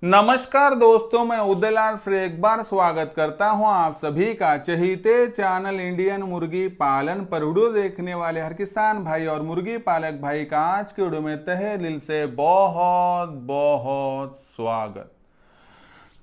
नमस्कार दोस्तों, मैं उदयलाल फिर एक बार स्वागत करता हूं आप सभी का चहीते चैनल इंडियन मुर्गी पालन पर। वीडियो देखने वाले हर किसान भाई और मुर्गी पालक भाई का आज के वीडियो में तहे दिल से बहुत बहुत स्वागत।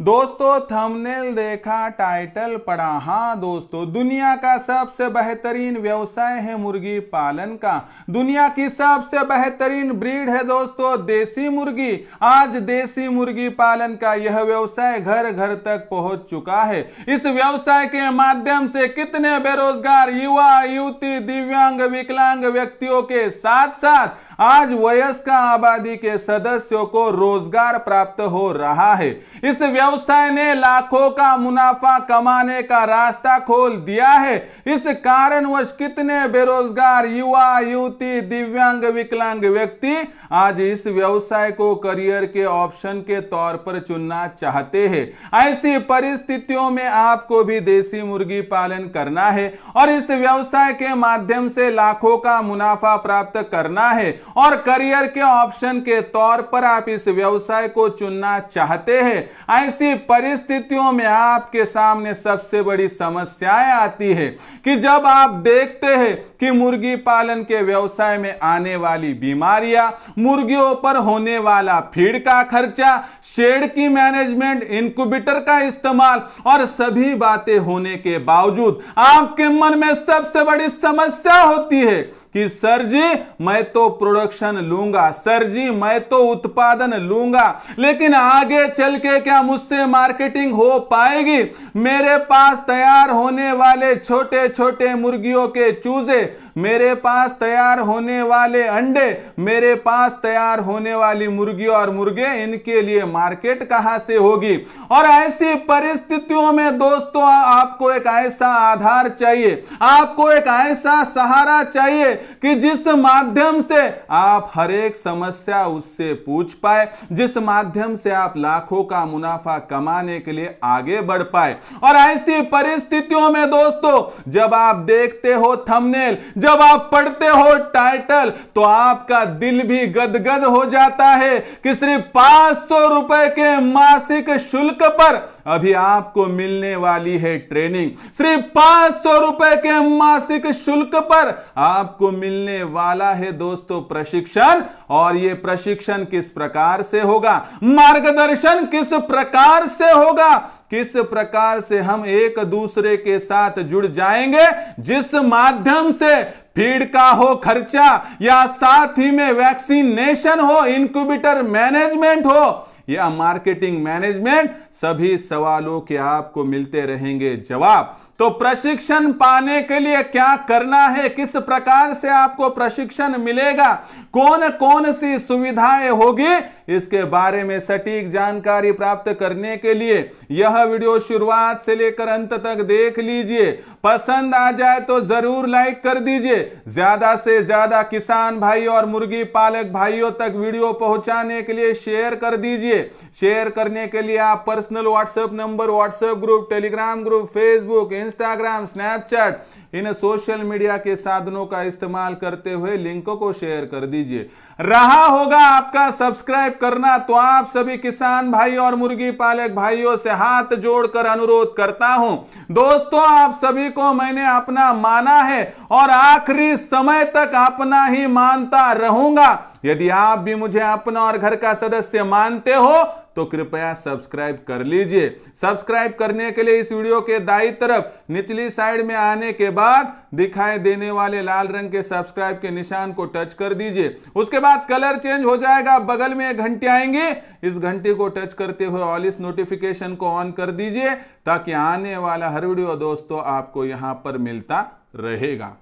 दोस्तों थंबनेल देखा, टाइटल पढ़ा। हाँ दोस्तों, दुनिया का सबसे बेहतरीन व्यवसाय है मुर्गी पालन का। दुनिया की सबसे बेहतरीन ब्रीड है दोस्तों देसी मुर्गी। आज देसी मुर्गी पालन का यह व्यवसाय घर घर तक पहुंच चुका है। इस व्यवसाय के माध्यम से कितने बेरोजगार युवा युवती, दिव्यांग, विकलांग व्यक्तियों के साथ साथ आज वयस्क आबादी के सदस्यों को रोजगार प्राप्त हो रहा है। इस व्यवसाय ने लाखों का मुनाफा कमाने का रास्ता खोल दिया है। इस कारणवश कितने बेरोजगार युवा युवती, दिव्यांग, विकलांग व्यक्ति आज इस व्यवसाय को करियर के ऑप्शन के तौर पर चुनना चाहते हैं। ऐसी परिस्थितियों में आपको भी देसी मुर्गी पालन करना है और इस व्यवसाय के माध्यम से लाखों का मुनाफा प्राप्त करना है और करियर के ऑप्शन के तौर पर आप इस व्यवसाय को चुनना चाहते हैं। ऐसी परिस्थितियों में आपके सामने सबसे बड़ी समस्याएं आती है कि जब आप देखते हैं कि मुर्गी पालन के व्यवसाय में आने वाली बीमारियां, मुर्गियों पर होने वाला फीड का खर्चा, शेड की मैनेजमेंट, इंक्यूबेटर का इस्तेमाल और सभी बातें होने के बावजूद आपके मन में सबसे बड़ी समस्या होती है कि सर जी मैं तो प्रोडक्शन लूंगा, सर जी मैं तो उत्पादन लूंगा, लेकिन आगे चल के क्या मुझसे मार्केटिंग हो पाएगी? मेरे पास तैयार होने वाले छोटे छोटे मुर्गियों के चूजे, मेरे पास तैयार होने वाले अंडे, मेरे पास तैयार होने वाली मुर्गी और मुर्गे, इनके लिए मार्केट कहां से होगी? और ऐसी परिस्थितियों में दोस्तों आपको एक ऐसा आधार चाहिए, आपको एक ऐसा सहारा चाहिए कि जिस माध्यम से आप हर एक समस्या उससे पूछ पाए, जिस माध्यम से आप लाखों का मुनाफा कमाने के लिए आगे बढ़ पाए। और ऐसी परिस्थितियों में दोस्तों जब आप देखते हो थंबनेल, जब आप पढ़ते हो टाइटल, तो आपका दिल भी गदगद हो जाता है कि सिर्फ 500 रुपए के मासिक शुल्क पर अभी आपको मिलने वाली है ट्रेनिंग। सिर्फ 500 रुपए के मासिक शुल्क पर आपको मिलने वाला है दोस्तों प्रशिक्षण। और यह प्रशिक्षण किस प्रकार से होगा, मार्गदर्शन किस प्रकार से होगा, किस प्रकार से हम एक दूसरे के साथ जुड़ जाएंगे, जिस माध्यम से फीड का हो खर्चा या साथ ही में वैक्सीनेशन हो, इंक्यूबेटर मैनेजमेंट हो या मार्केटिंग मैनेजमेंट, सभी सवालों के आपको मिलते रहेंगे जवाब। तो प्रशिक्षण पाने के लिए क्या करना है, किस प्रकार से आपको प्रशिक्षण मिलेगा, कौन कौन सी सुविधाएं होगी, इसके बारे में सटीक जानकारी प्राप्त करने के लिए यह वीडियो शुरुआत से लेकर अंत तक देख लीजिए। पसंद आ जाए तो जरूर लाइक कर दीजिए। ज्यादा से ज्यादा किसान भाई और मुर्गी पालक भाइयों तक वीडियो पहुंचाने के लिए शेयर कर दीजिए। शेयर करने के लिए आप personal WhatsApp number, WhatsApp group, Telegram group, Facebook, Instagram, Snapchat, इन सोशल मीडिया के साधनों का इस्तेमाल करते हुए लिंक को शेयर कर दीजिए। रहा होगा आपका सब्सक्राइब करना, तो आप सभी किसान भाई और मुर्गी पालक भाइयों से हाथ जोड़कर अनुरोध करता हूं दोस्तों, आप सभी को मैंने अपना माना है और आखिरी समय तक अपना ही मानता रहूंगा। यदि आप भी मुझे अपना और घर का सदस्य मानते हो तो कृपया सब्सक्राइब कर लीजिए। सब्सक्राइब करने के लिए इस वीडियो के दाईं तरफ निचली साइड में आने के बाद दिखाई देने वाले लाल रंग के सब्सक्राइब के निशान को टच कर दीजिए। उसके बाद कलर चेंज हो जाएगा, बगल में एक घंटी आएंगी, इस घंटी को टच करते हुए ऑल इस नोटिफिकेशन को ऑन कर दीजिए ताकि आने वाला हर वीडियो दोस्तों आपको यहां पर मिलता रहेगा।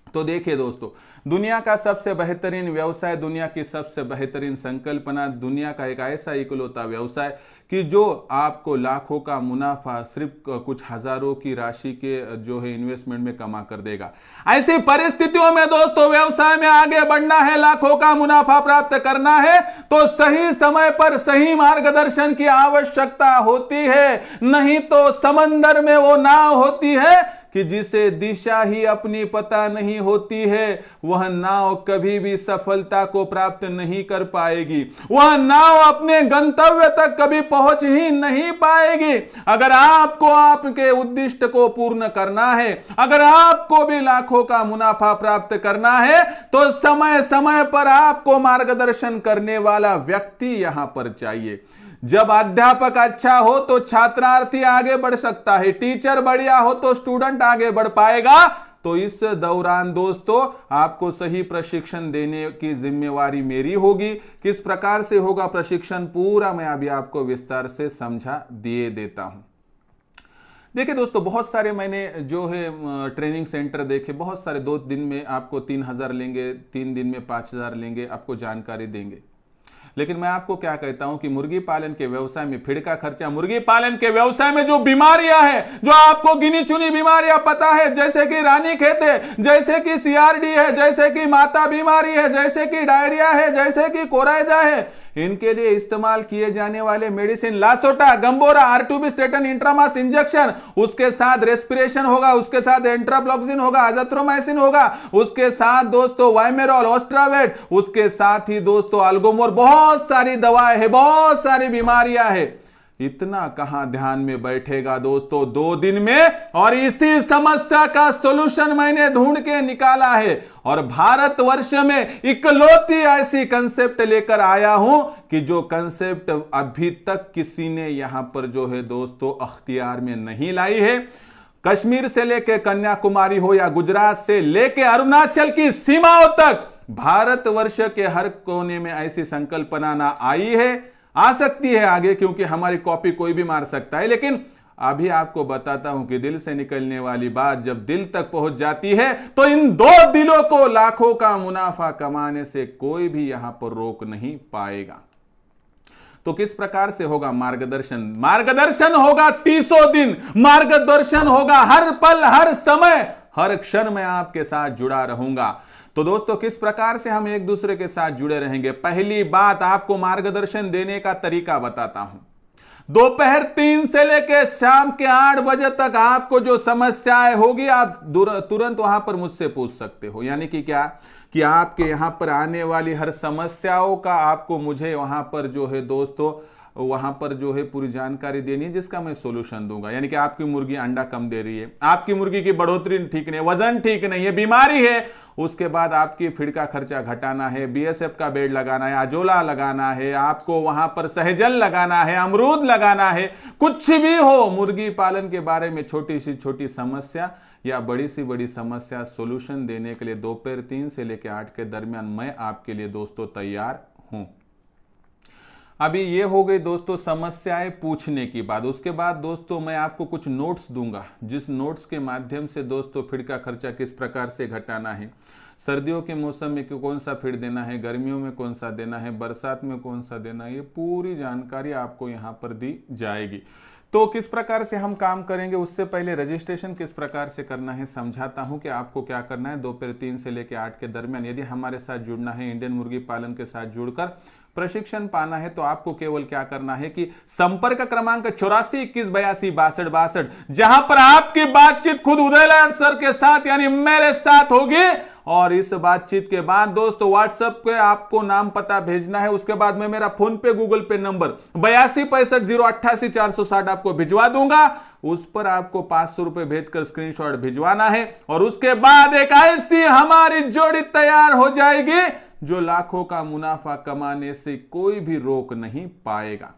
तो देखिए दोस्तों, दुनिया का सबसे बेहतरीन व्यवसाय, दुनिया की सबसे बेहतरीन संकल्पना, दुनिया का एक ऐसा इकलौता व्यवसाय कि जो आपको लाखों का मुनाफा सिर्फ कुछ हजारों की राशि के जो है इन्वेस्टमेंट में कमा कर देगा। ऐसी परिस्थितियों में दोस्तों व्यवसाय में आगे बढ़ना है, लाखों का मुनाफा प्राप्त करना है, तो सही समय पर सही मार्गदर्शन की आवश्यकता होती है। नहीं तो समंदर में वो नाव होती है कि जिसे दिशा ही अपनी पता नहीं होती है वह नाव कभी भी सफलता को प्राप्त नहीं कर पाएगी, वह नाव अपने गंतव्य तक कभी पहुंच ही नहीं पाएगी। अगर आपको आपके उद्दिष्ट को पूर्ण करना है, अगर आपको भी लाखों का मुनाफा प्राप्त करना है, तो समय समय पर आपको मार्गदर्शन करने वाला व्यक्ति यहां पर चाहिए। जब अध्यापक अच्छा हो तो छात्रार्थी आगे बढ़ सकता है, टीचर बढ़िया हो तो स्टूडेंट आगे बढ़ पाएगा। तो इस दौरान दोस्तों आपको सही प्रशिक्षण देने की जिम्मेवारी मेरी होगी। किस प्रकार से होगा प्रशिक्षण पूरा मैं अभी आपको विस्तार से समझा दिए देता हूं। देखिए दोस्तों, बहुत सारे मैंने जो है ट्रेनिंग सेंटर देखे, बहुत सारे 2 दिन में आपको 3000 लेंगे, 3 दिन में 5000 लेंगे, आपको जानकारी देंगे। लेकिन मैं आपको क्या कहता हूं कि मुर्गी पालन के व्यवसाय में फिर का खर्चा, मुर्गी पालन के व्यवसाय में जो बीमारियां हैं, जो आपको गिनी चुनी बीमारियां पता है, जैसे कि रानीखेत है, जैसे कि सीआरडी है, जैसे कि माता बीमारी है, जैसे कि डायरिया है, जैसे कि कोराइजा है, इनके लिए इस्तेमाल किए जाने वाले मेडिसिन लासोटा, गंबोरा, आर्टुबिस्टेटन, इंट्रामास इंजेक्शन, उसके साथ रेस्पिरेशन होगा, उसके साथ एंट्राब्लॉक्सिन होगा, अजथ्रोमाइसिन होगा, उसके साथ दोस्तों वाइमेरोल, ऑस्ट्रावेट, उसके साथ ही दोस्तों अल्गोमोर, बहुत सारी दवाएं हैं, बहुत सारी बीमारियां हैं। इतना कहां ध्यान में बैठेगा दोस्तों 2 दिन में। और इसी समस्या का सॉल्यूशन मैंने ढूंढ के निकाला है और भारतवर्ष में इकलौती ऐसी कंसेप्ट लेकर आया हूं कि जो कंसेप्ट अभी तक किसी ने यहां पर जो है दोस्तों अख्तियार में नहीं लाई है। कश्मीर से लेके कन्याकुमारी हो या गुजरात से लेके अरुणाचल की सीमाओं तक भारतवर्ष के हर कोने में ऐसी संकल्पना ना आई है, आ सकती है आगे, क्योंकि हमारी कॉपी कोई भी मार सकता है। लेकिन अभी आपको बताता हूं कि दिल से निकलने वाली बात जब दिल तक पहुंच जाती है तो इन 2 दिलों को लाखों का मुनाफा कमाने से कोई भी यहां पर रोक नहीं पाएगा। तो किस प्रकार से होगा मार्गदर्शन? मार्गदर्शन होगा 30 दिन, मार्गदर्शन होगा हर पल, हर समय, हर क्षण में आपके साथ जुड़ा रहूंगा। तो दोस्तों किस प्रकार से हम एक दूसरे के साथ जुड़े रहेंगे? पहली बात, आपको मार्गदर्शन देने का तरीका बताता हूं। दोपहर 3 से लेकर शाम के 8 बजे तक आपको जो समस्याएं होगी आप तुरंत वहां पर मुझसे पूछ सकते हो। यानी कि क्या कि आपके यहां पर आने वाली हर समस्याओं का आपको मुझे वहां पर जो है दोस्तों वहां पर जो है पूरी जानकारी देनी है, जिसका मैं सोल्यूशन दूंगा। यानी कि आपकी मुर्गी अंडा कम दे रही है, आपकी मुर्गी की बढ़ोतरी ठीक नहीं, वजन ठीक नहीं है, बीमारी है, उसके बाद आपकी फीड का खर्चा घटाना है, बीएसएफ का बेड लगाना है, अजोला लगाना है, आपको वहां पर सहजल लगाना है, अमरूद लगाना है, कुछ भी हो मुर्गी पालन के बारे में छोटी सी छोटी समस्या या बड़ी सी बड़ी समस्या सोल्यूशन देने के लिए दोपहर 3 से लेकर 8 के दरमियान मैं आपके लिए दोस्तों तैयार हूं। अभी ये हो गई दोस्तों समस्याएं पूछने की बात। उसके बाद दोस्तों मैं आपको कुछ नोट्स दूंगा, जिस नोट्स के माध्यम से दोस्तों फीड का खर्चा किस प्रकार से घटाना है, सर्दियों के मौसम में कौन सा फीड देना है, गर्मियों में कौन सा देना है, बरसात में कौन सा देना है, ये पूरी जानकारी आपको यहाँ पर दी जाएगी। तो किस प्रकार से हम काम करेंगे, उससे पहले रजिस्ट्रेशन किस प्रकार से करना है समझाता हूं कि आपको क्या करना है। दोपहर 3 से लेकर 8 के दरमियान यदि हमारे साथ जुड़ना है, इंडियन मुर्गी पालन के साथ जुड़कर प्रशिक्षण पाना है, तो आपको केवल क्या करना है कि संपर्क क्रमांक 84 21 82 62 62, जहां पर आपकी बातचीत खुद उदयलाल सर के साथ यानी मेरे साथ होगी। और इस बातचीत के बाद दोस्तों व्हाट्सएप पे आपको नाम पता भेजना है, उसके बाद मैं मेरा फोन पे गूगल पे नंबर 82 65 088 460 आपको भिजवा दूंगा। उस पर आपको 500 रुपए भेजकर स्क्रीनशॉट भिजवाना है और उसके बाद एक ऐसी हमारी जोड़ी तैयार हो जाएगी जो लाखों का मुनाफा कमाने से कोई भी रोक नहीं पाएगा।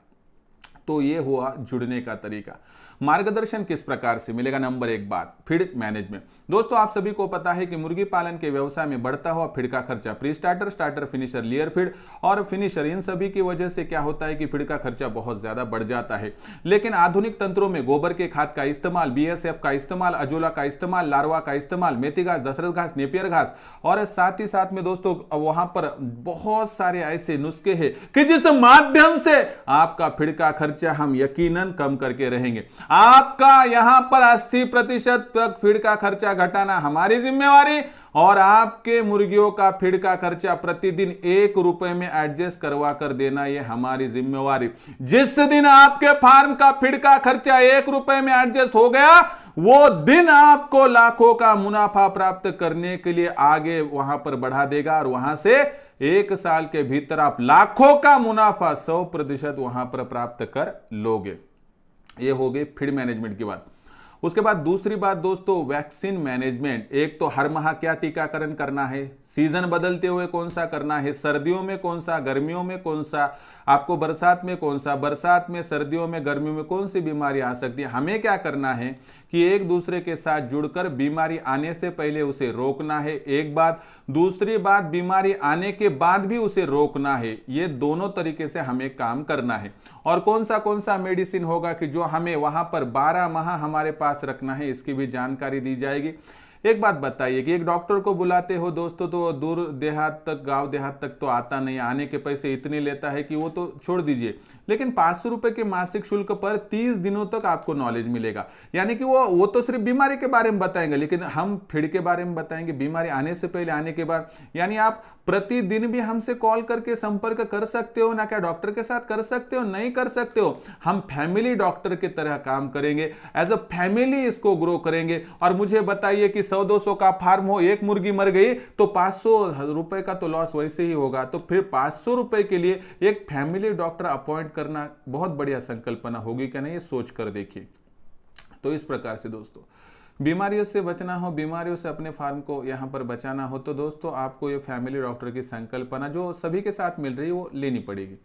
तो ये हुआ जुड़ने का तरीका। मार्गदर्शन किस प्रकार से मिलेगा? नंबर 1 बात, फीड मैनेजमेंट। दोस्तों आप सभी को पता है कि मुर्गी पालन के व्यवसाय में बढ़ता हुआ फीड का खर्चा, pre starter, starter, finisher, layer feed और फिनिशर, इन सभी की वजह से क्या होता है कि फीड का खर्चा बहुत ज्यादा बढ़ जाता है। लेकिन आधुनिक तंत्रों में गोबर के खाद का इस्तेमाल, बीएसएफ का इस्तेमाल, अजोला का इस्तेमाल, लार्वा का इस्तेमाल, मेथी घास, दशरथ घास, नेपियर घास और साथ ही साथ में दोस्तों वहां पर बहुत सारे ऐसे नुस्खे हैं कि जिस माध्यम से आपका फीड का खर्चा हम यकीनन कम करके रहेंगे। आपका यहां पर 80% तक फीड का खर्चा घटाना हमारी जिम्मेवारी और आपके मुर्गियों का फीड का खर्चा प्रतिदिन 1 रुपए में एडजस्ट करवा कर देना ये हमारी जिम्मेवारी। जिस दिन आपके फार्म का फीड का खर्चा 1 रुपए में एडजस्ट हो गया वो दिन आपको लाखों का मुनाफा प्राप्त करने के लिए आगे वहां पर बढ़ा देगा और वहां से 1 साल के भीतर आप लाखों का मुनाफा 100% वहां पर प्राप्त कर लोगे। ये हो गई फीड मैनेजमेंट की बात। उसके बाद दूसरी बात दोस्तों, वैक्सीन मैनेजमेंट। एक तो हर माह क्या टीकाकरण करना है, सीजन बदलते हुए कौन सा करना है, सर्दियों में कौन सा, गर्मियों में कौन सा, आपको बरसात में कौन सा, बरसात में, सर्दियों में, गर्मियों में कौन सी बीमारी आ सकती है। हमें क्या करना है कि एक दूसरे के साथ जुड़कर बीमारी आने से पहले उसे रोकना है, एक बात। दूसरी बात, बीमारी आने के बाद भी उसे रोकना है। ये दोनों तरीके से हमें काम करना है। और कौन सा मेडिसिन होगा कि जो हमें वहां पर 12 माह हमारे पास रखना है, इसकी भी जानकारी दी जाएगी। एक बात बताइए कि एक डॉक्टर को बुलाते हो दोस्तों तो दूर देहात तक, गांव देहात तक तो आता नहीं, आने के पैसे इतने लेता है कि वो तो छोड़ दीजिए, लेकिन 500 रुपए के मासिक शुल्क पर 30 दिनों तक आपको नॉलेज मिलेगा। यानी कि वो तो सिर्फ बीमारी के बारे में बताएंगे, लेकिन हम फीड के बारे में बताएंगे, बीमारी आने से पहले, आने के बाद। यानी आप प्रतिदिन भी हमसे कॉल करके संपर्क कर सकते हो ना, क्या डॉक्टर के साथ कर सकते हो? नहीं कर सकते हो। हम फैमिली डॉक्टर की तरह काम करेंगे, एज अ फैमिली इसको ग्रो करेंगे। और मुझे बताइए कि 100-200 का फार्म हो, एक मुर्गी मर गई तो 500 रुपए का तो लॉस वैसे ही होगा। तो फिर 500 रुपए के लिए एक फैमिली डॉक्टर अपॉइंट करना बहुत बढ़िया संकल्पना होगी क्या नहीं, ये सोच कर देखिए। तो इस प्रकार से दोस्तों, बीमारियों से बचना हो, बीमारियों से अपने फार्म को यहां पर बचाना हो, तो दोस्तों आपको ये फैमिली डॉक्टर की संकल्पना जो सभी के साथ मिल रही है वो लेनी पड़ेगी।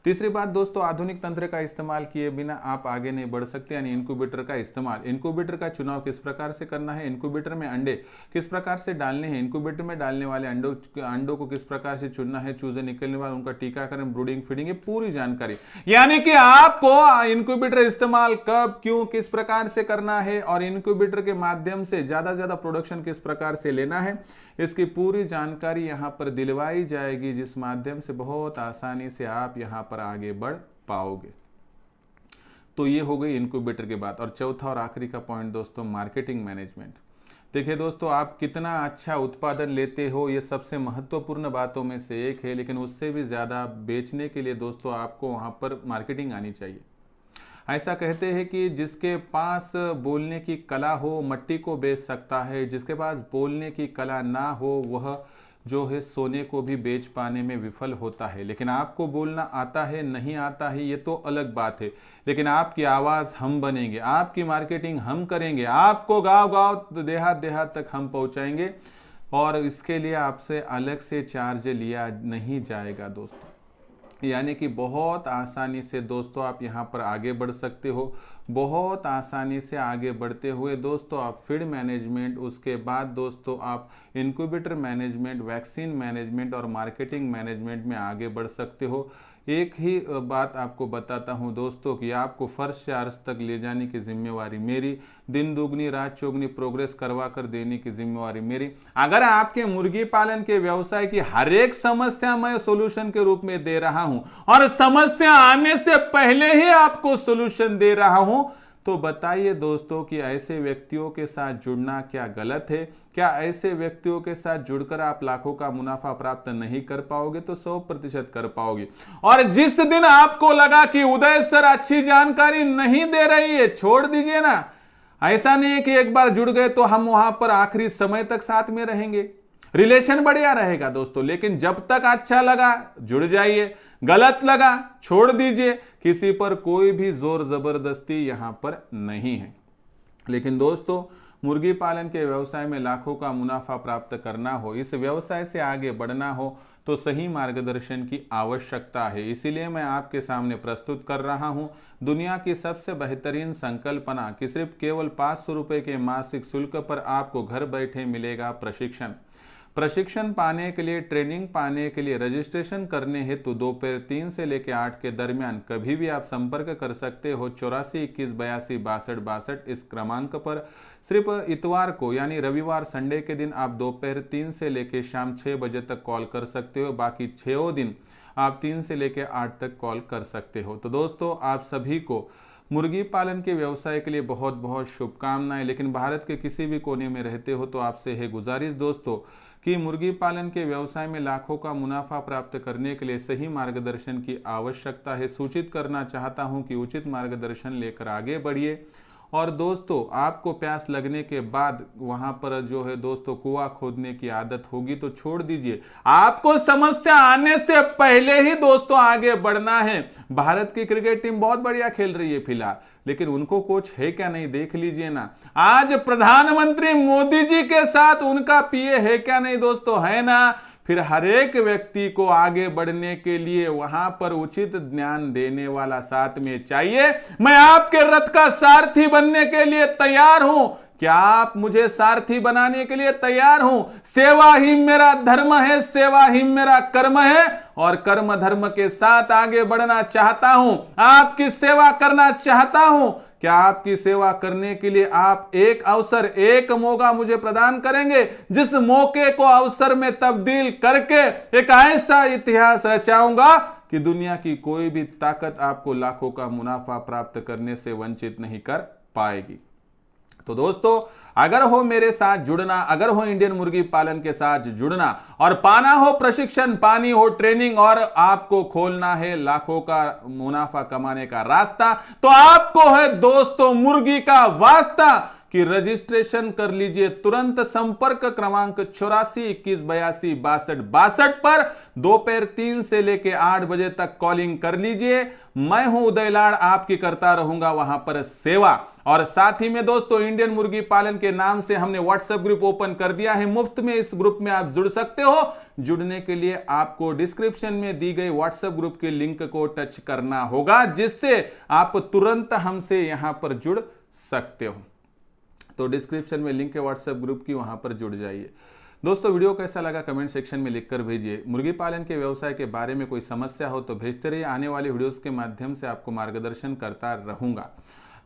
तीसरी बात दोस्तों, आधुनिक तंत्र का इस्तेमाल किए बिना आप आगे नहीं बढ़ सकते, यानी इंक्यूबेटर का इस्तेमाल। इंक्यूबेटर का चुनाव किस प्रकार से करना है, इंक्यूबेटर में अंडे किस प्रकार से डालने हैं, इंक्यूबेटर में डालने वाले अंडों को किस प्रकार से चुनना है, चूजे निकलने वाले उनका टीकाकरण, ब्रूडिंग, फीडिंग, पूरी जानकारी। यानी कि आपको इंक्यूबेटर इस्तेमाल कब, क्यों, किस प्रकार से करना है और इंक्यूबेटर के माध्यम से ज्यादा प्रोडक्शन किस प्रकार से लेना है, इसकी पूरी जानकारी यहां पर दिलवाई जाएगी, जिस माध्यम से बहुत आसानी से आप यहां पर आगे बढ़ पाओगे। तो ये हो गई इंक्यूबेटर की बात। और चौथा और आखिरी का पॉइंट दोस्तों, मार्केटिंग मैनेजमेंट। देखिए दोस्तों, आप कितना अच्छा उत्पादन लेते हो ये सबसे महत्वपूर्ण बातों में से एक है, लेकिन उससे भी ज्यादा बेचने के लिए दोस्तों आपको वहां पर मार्केटिंग आनी चाहिए। ऐसा कहते हैं कि जिसके पास बोलने की कला हो मट्टी को बेच सकता है, जिसके पास बोलने की कला ना हो वह जो है सोने को भी बेच पाने में विफल होता है। लेकिन आपको बोलना आता है, नहीं आता है, ये तो अलग बात है, लेकिन आपकी आवाज़ हम बनेंगे, आपकी मार्केटिंग हम करेंगे, आपको गांव गांव, देहात देहात तक हम पहुंचाएंगे, और इसके लिए आपसे अलग से चार्ज लिया नहीं जाएगा दोस्तों। यानी कि बहुत आसानी से दोस्तों आप यहाँ पर आगे बढ़ सकते हो। बहुत आसानी से आगे बढ़ते हुए दोस्तों आप फीड मैनेजमेंट, उसके बाद दोस्तों आप इंक्यूबेटर मैनेजमेंट, वैक्सीन मैनेजमेंट और मार्केटिंग मैनेजमेंट में आगे बढ़ सकते हो। एक ही बात आपको बताता हूं दोस्तों कि आपको फर्स्ट से अर्श तक ले जाने की जिम्मेवारी मेरी, दिन दुगनी रात चौगनी प्रोग्रेस करवा कर देने की जिम्मेवारी मेरी। अगर आपके मुर्गी पालन के व्यवसाय की हर एक समस्या मैं सोल्यूशन के रूप में दे रहा हूं और समस्या आने से पहले ही आपको सोल्यूशन दे रहा हूं, तो बताइए दोस्तों कि ऐसे व्यक्तियों के साथ जुड़ना क्या गलत है? क्या ऐसे व्यक्तियों के साथ जुड़कर आप लाखों का मुनाफा प्राप्त नहीं कर पाओगे? तो 100% कर पाओगे। और जिस दिन आपको लगा कि उदय सर अच्छी जानकारी नहीं दे रही है, छोड़ दीजिए ना। ऐसा नहीं है कि एक बार जुड़ गए तो हम वहां पर आखिरी समय तक साथ में रहेंगे, रिलेशन बढ़िया रहेगा दोस्तों। लेकिन जब तक अच्छा लगा जुड़ जाइए, गलत लगा छोड़ दीजिए। किसी पर कोई भी जोर जबरदस्ती यहां पर नहीं है। लेकिन दोस्तों, मुर्गी पालन के व्यवसाय में लाखों का मुनाफा प्राप्त करना हो, इस व्यवसाय से आगे बढ़ना हो, तो सही मार्गदर्शन की आवश्यकता है। इसीलिए मैं आपके सामने प्रस्तुत कर रहा हूं दुनिया की सबसे बेहतरीन संकल्पना कि सिर्फ केवल 500 रुपए के मासिक शुल्क पर आपको घर बैठे मिलेगा प्रशिक्षण पाने के लिए, ट्रेनिंग पाने के लिए, रजिस्ट्रेशन करने हेतु दोपहर 3 से लेकर 8 के दरमियान कभी भी आप संपर्क कर सकते हो 84 21 82 62 62 इस क्रमांक पर। सिर्फ इतवार को यानी रविवार संडे के दिन आप दोपहर 3 से लेकर शाम 6 बजे तक कॉल कर सकते हो। बाकी 6 दिन आप 3 से लेकर 8 तक कॉल कर सकते हो। तो दोस्तों, आप सभी को मुर्गी पालन के व्यवसाय के लिए बहुत बहुत शुभकामनाएं। लेकिन भारत के किसी भी कोने में रहते हो तो आपसे है गुजारिश दोस्तों कि मुर्गी पालन के व्यवसाय में लाखों का मुनाफा प्राप्त करने के लिए सही मार्गदर्शन की आवश्यकता है। सूचित करना चाहता हूं कि उचित मार्गदर्शन लेकर आगे बढ़िए और दोस्तों आपको प्यास लगने के बाद वहां पर जो है दोस्तों कुआं खोदने की आदत होगी तो छोड़ दीजिए। आपको समस्या आने से पहले ही दोस्तों आगे बढ़ना है। भारत की क्रिकेट टीम बहुत बढ़िया खेल रही है फिलहाल, लेकिन उनको कोच है क्या नहीं देख लीजिए ना। आज प्रधानमंत्री मोदी जी के साथ उनका पीए है क्या नहीं दोस्तों, है ना। फिर हर एक व्यक्ति को आगे बढ़ने के लिए वहां पर उचित ज्ञान देने वाला साथ में चाहिए। मैं आपके रथ का सारथी बनने के लिए तैयार हूं। क्या आप मुझे सारथी बनाने के लिए तैयार हूं? सेवा ही मेरा धर्म है, सेवा ही मेरा कर्म है और कर्म धर्म के साथ आगे बढ़ना चाहता हूं। आपकी सेवा करना चाहता हूं। क्या आपकी सेवा करने के लिए आप एक अवसर, एक मौका मुझे प्रदान करेंगे, जिस मौके को अवसर में तब्दील करके एक ऐसा इतिहास रचाऊंगा कि दुनिया की कोई भी ताकत आपको लाखों का मुनाफा प्राप्त करने से वंचित नहीं कर पाएगी। तो दोस्तों अगर हो मेरे साथ जुड़ना, अगर हो इंडियन मुर्गी पालन के साथ जुड़ना और पाना हो प्रशिक्षण, पानी हो ट्रेनिंग और आपको खोलना है लाखों का मुनाफा कमाने का रास्ता, तो आपको है दोस्तों मुर्गी का वास्ता कि रजिस्ट्रेशन कर लीजिए तुरंत। संपर्क क्रमांक 84 21 82 62 पर दोपहर 3 से लेकर 8 बजे तक कॉलिंग कर लीजिए। मैं हूं उदय लाड़, आपकी करता रहूंगा वहां पर सेवा। और साथ ही में दोस्तों इंडियन मुर्गी पालन के नाम से हमने व्हाट्सएप ग्रुप ओपन कर दिया है, मुफ्त में इस ग्रुप में आप जुड़ सकते हो। जुड़ने के लिए आपको डिस्क्रिप्शन में दी गई व्हाट्सएप ग्रुप के लिंक को टच करना होगा, जिससे आप तुरंत हमसे यहां पर जुड़ सकते हो। तो डिस्क्रिप्शन में लिंक है व्हाट्सएप ग्रुप की, वहां पर जुड़ जाइए। दोस्तों वीडियो कैसा लगा कमेंट सेक्शन में लिखकर भेजिए। मुर्गी पालन के व्यवसाय के बारे में कोई समस्या हो तो भेजते रहिए, आने वाली वीडियोस के माध्यम से आपको मार्गदर्शन करता रहूंगा।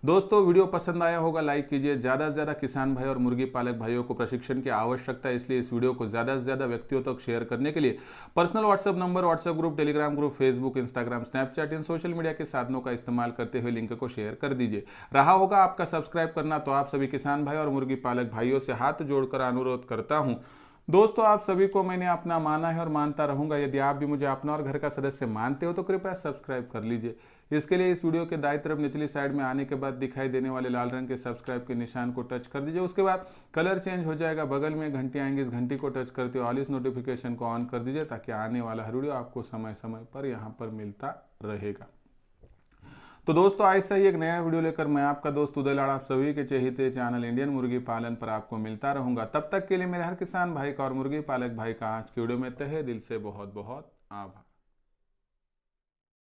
दोस्तों वीडियो पसंद आया होगा लाइक कीजिए। ज़्यादा से ज़्यादा किसान भाई और मुर्गी पालक भाइयों को प्रशिक्षण की आवश्यकता है, इसलिए इस वीडियो को ज़्यादा से ज़्यादा व्यक्तियों तक शेयर करने के लिए personal WhatsApp number, WhatsApp group, Telegram group, Facebook, Instagram, Snapchat इन सोशल मीडिया के साधनों का इस्तेमाल करते हुए लिंक को शेयर कर दीजिए। रहा होगा आपका सब्सक्राइब करना, तो आप सभी किसान भाई और मुर्गी पालक भाइयों से हाथ जोड़कर अनुरोध करता हूँ दोस्तों, आप सभी को मैंने अपना माना है और मानता रहूंगा। यदि आप भी मुझे अपना और घर का सदस्य मानते हो तो कृपया सब्सक्राइब कर लीजिए। इसके लिए इस वीडियो के दाईं तरफ निचली साइड में आने के बाद दिखाई देने वाले लाल रंग के सब्सक्राइब के निशान को टच कर दीजिए। उसके बाद कलर चेंज हो जाएगा, बगल में घंटी आएंगी, इस घंटी को टच करते हुए ऑल इस नोटिफिकेशन को ऑन कर दीजिए, ताकि आने वाला हर वीडियो आपको समय समय पर यहाँ पर मिलता रहेगा। तो दोस्तों ऐसा ही एक नया वीडियो लेकर मैं आपका दोस्त उदय लाड़ आप सभी के चहेते चैनल इंडियन मुर्गी पालन पर आपको मिलता रहूंगा। तब तक के लिए मेरे हर किसान भाई का और मुर्गी पालक भाई का आज की वीडियो में तहे दिल से बहुत बहुत आभार।